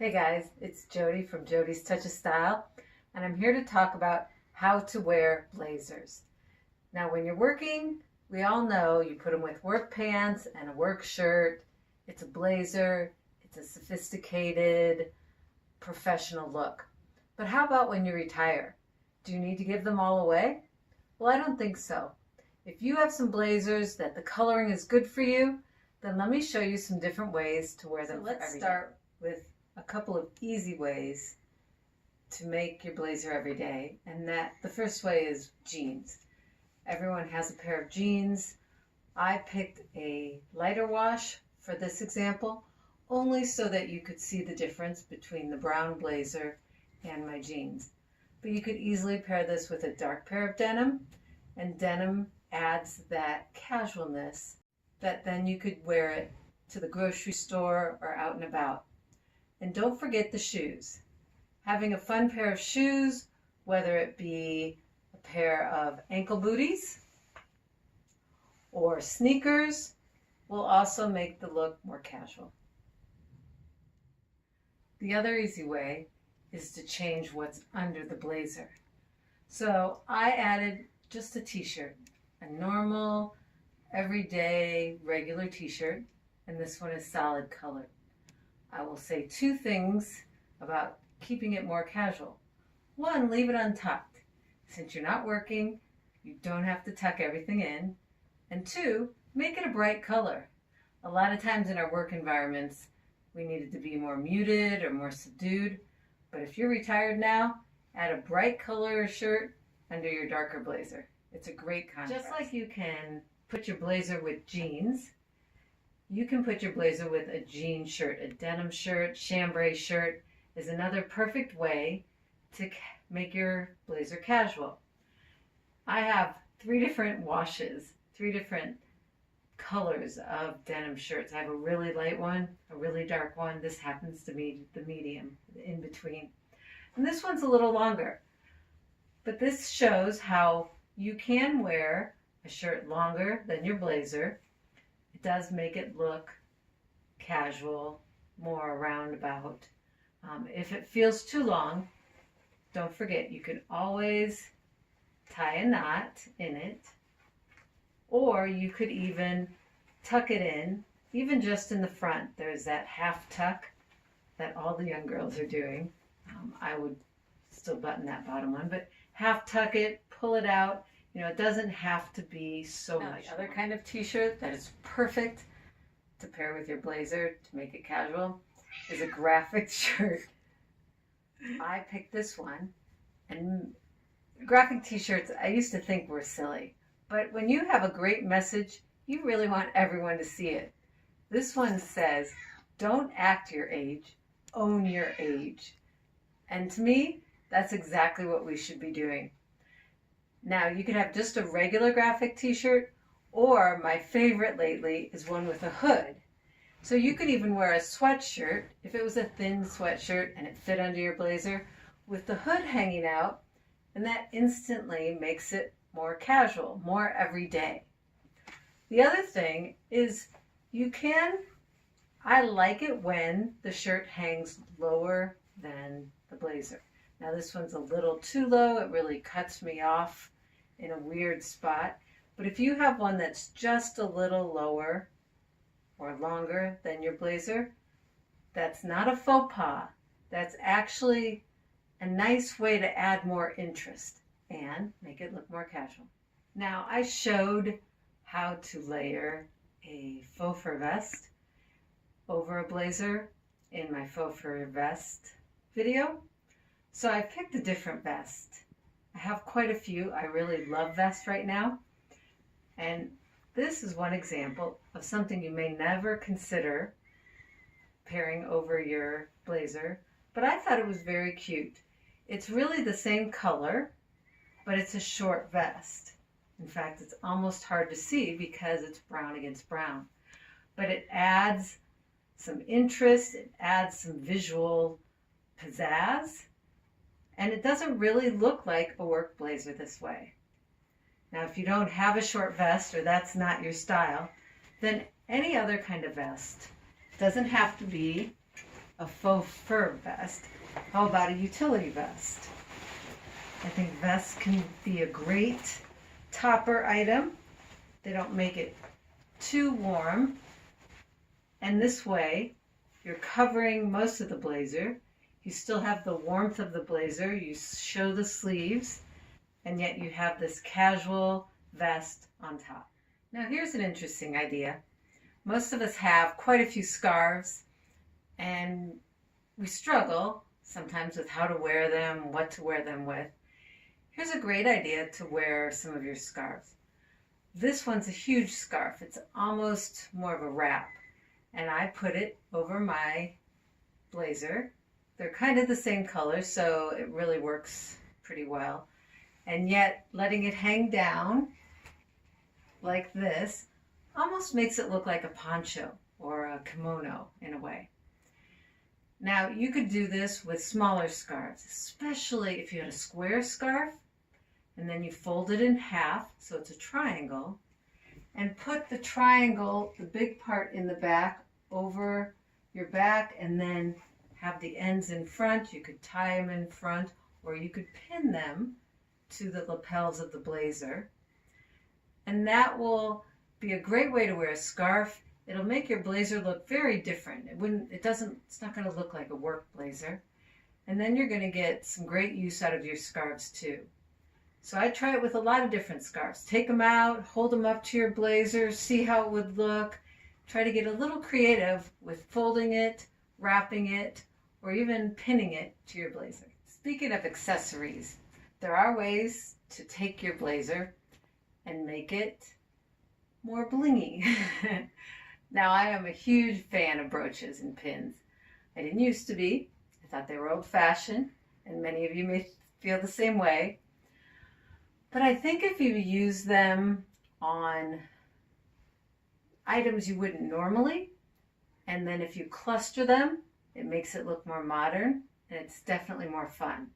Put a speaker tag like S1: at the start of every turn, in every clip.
S1: Hey guys, it's Jody from Jody's Touch of Style, and I'm here to talk about how to wear blazers. Now, when you're working, we all know you put them with work pants and a work shirt. It's a blazer, it's a sophisticated, professional look. But how about when you retire? Do you need to give them all away? Well, I don't think so. If you have some blazers that the coloring is good for you, then let me show you some different ways to wear them. So let's start with a couple of easy ways to make your blazer every day, and the first way is jeans. Everyone has a pair of jeans. I picked a lighter wash for this example, only so that you could see the difference between the brown blazer and my jeans. But you could easily pair this with a dark pair of denim, and denim adds that casualness that then you could wear it to the grocery store or out and about. And don't forget the shoes. Having a fun pair of shoes, whether it be a pair of ankle booties or sneakers, will also make the look more casual. The other easy way is to change what's under the blazer. So I added just a t-shirt, a normal, everyday, regular t-shirt, and this one is solid colored. I will say two things about keeping it more casual. One, leave it untucked. Since you're not working, you don't have to tuck everything in. And two, make it a bright color. A lot of times in our work environments, we need it to be more muted or more subdued. But if you're retired now, add a bright color shirt under your darker blazer. It's a great contrast. Just like you can put your blazer with jeans, you can put your blazer with a jean shirt. A denim shirt, chambray shirt is another perfect way to make your blazer casual. I have 3 different washes, 3 different colors of denim shirts. I have a really light one, a really dark one. This happens to be the medium, the in between. And this one's a little longer. But this shows how you can wear a shirt longer than your blazer. It does make it look casual, more roundabout. If it feels too long, don't forget you can always tie a knot in it, or you could even tuck it in, even just in the front. There's that half tuck that all the young girls are doing. I would still button that bottom one, but half tuck it, pull it out. You know, it doesn't have to be so much. The other kind of t-shirt that is perfect to pair with your blazer to make it casual is a graphic shirt. I picked this one, and graphic t-shirts I used to think were silly, but when you have a great message, you really want everyone to see it. This one says, "Don't act your age, own your age." And to me, that's exactly what we should be doing. Now, you could have just a regular graphic t-shirt, or my favorite lately is one with a hood. So you could even wear a sweatshirt, if it was a thin sweatshirt and it fit under your blazer, with the hood hanging out, and that instantly makes it more casual, more everyday. The other thing is I like it when the shirt hangs lower than the blazer. Now this one's a little too low, it really cuts me off in a weird spot. But if you have one that's just a little lower or longer than your blazer, that's not a faux pas. That's actually a nice way to add more interest and make it look more casual. Now I showed how to layer a faux fur vest over a blazer in my faux fur vest video. So I picked a different vest. I have quite a few. I really love vests right now. And this is one example of something you may never consider pairing over your blazer, but I thought it was very cute. It's really the same color, but it's a short vest. In fact, it's almost hard to see because it's brown against brown. But it adds some interest, it adds some visual pizzazz, and it doesn't really look like a work blazer this way. Now, if you don't have a short vest or that's not your style, then any other kind of vest. Doesn't have to be a faux fur vest, how about a utility vest? I think vests can be a great topper item. They don't make it too warm. And this way, you're covering most of the blazer. You still have the warmth of the blazer. You show the sleeves, and yet you have this casual vest on top. Now here's an interesting idea. Most of us have quite a few scarves, and we struggle sometimes with how to wear them, what to wear them with. Here's a great idea to wear some of your scarves. This one's a huge scarf. It's almost more of a wrap. And I put it over my blazer. They're kind of the same color, so it really works pretty well. And yet, letting it hang down like this almost makes it look like a poncho or a kimono in a way. Now, you could do this with smaller scarves, especially if you had a square scarf, and then you fold it in half, so it's a triangle, and put the triangle, the big part in the back, over your back, and then have the ends in front. You could tie them in front, or you could pin them to the lapels of the blazer. And that will be a great way to wear a scarf. It'll make your blazer look very different. It's not going to look like a work blazer. And then you're going to get some great use out of your scarves too. So I try it with a lot of different scarves. Take them out, hold them up to your blazer, see how it would look. Try to get a little creative with folding it, wrapping it, or even pinning it to your blazer. Speaking of accessories, there are ways to take your blazer and make it more blingy. Now, I am a huge fan of brooches and pins. I didn't used to be. I thought they were old-fashioned, and many of you may feel the same way. But I think if you use them on items you wouldn't normally, and then if you cluster them, it makes it look more modern, and it's definitely more fun.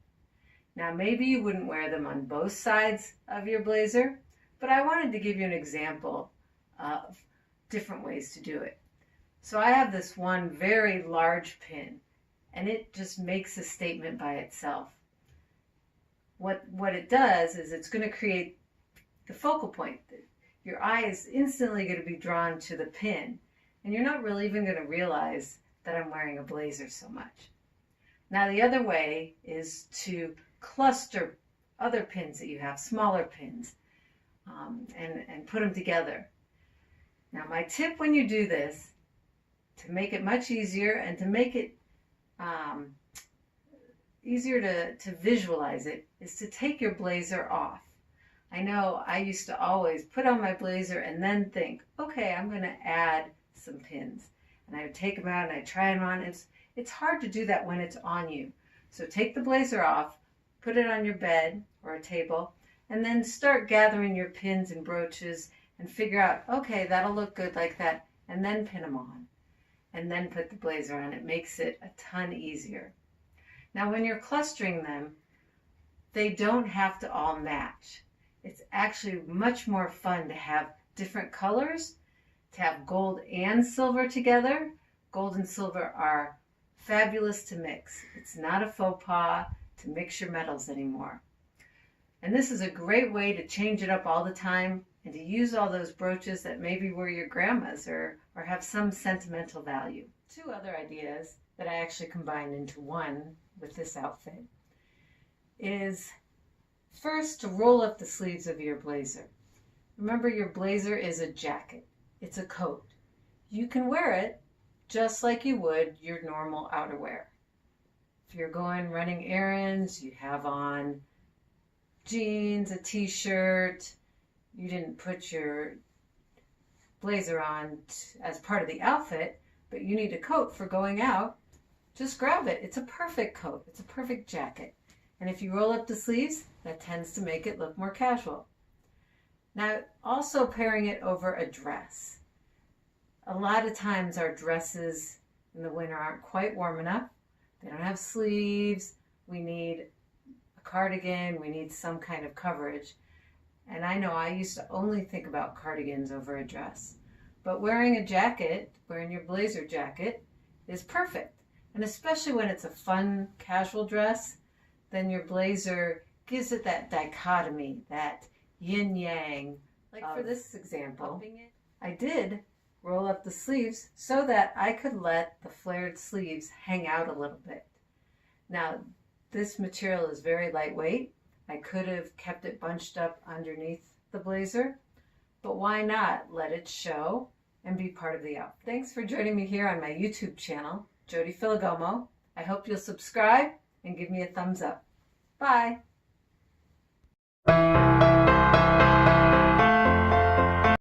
S1: Now, maybe you wouldn't wear them on both sides of your blazer, but I wanted to give you an example of different ways to do it. So I have this one very large pin, and it just makes a statement by itself. What it does is it's going to create the focal point. Your eye is instantly going to be drawn to the pin, and you're not really even going to realize that I'm wearing a blazer so much. Now, the other way is to cluster other pins that you have, smaller pins, and put them together. Now, my tip when you do this, to make it much easier and to make it easier to visualize it, is to take your blazer off. I know I used to always put on my blazer and then think, okay, I'm going to add some pins. And I would take them out and I'd try them on. It's hard to do that when it's on you. So take the blazer off, put it on your bed or a table, and then start gathering your pins and brooches and figure out, okay, that'll look good like that, and then pin them on. And then put the blazer on. It makes it a ton easier. Now, when you're clustering them, they don't have to all match. It's actually much more fun to have different colors, to have gold and silver together. Gold and silver are fabulous to mix. It's not a faux pas to mix your metals anymore. And this is a great way to change it up all the time and to use all those brooches that maybe were your grandma's or have some sentimental value. Two other ideas that I actually combined into one with this outfit is first to roll up the sleeves of your blazer. Remember, your blazer is a jacket. It's a coat. You can wear it just like you would your normal outerwear. If you're going running errands, you have on jeans, a t-shirt, you didn't put your blazer on as part of the outfit, but you need a coat for going out, just grab it. It's a perfect coat. It's a perfect jacket. And if you roll up the sleeves, that tends to make it look more casual. Now, also pairing it over a dress. A lot of times our dresses in the winter aren't quite warm enough. They don't have sleeves. We need a cardigan. We need some kind of coverage. And I know I used to only think about cardigans over a dress. But wearing a jacket, wearing your blazer jacket, is perfect. And especially when it's a fun casual dress, then your blazer gives it that dichotomy, that yin yang. Like for this example, I did roll up the sleeves so that I could let the flared sleeves hang out a little bit. Now, this material is very lightweight. I could have kept it bunched up underneath the blazer, but why not let it show and be part of the outfit? Thanks for joining me here on my YouTube channel, Jody Filigomo. I hope you'll subscribe and give me a thumbs up. Bye.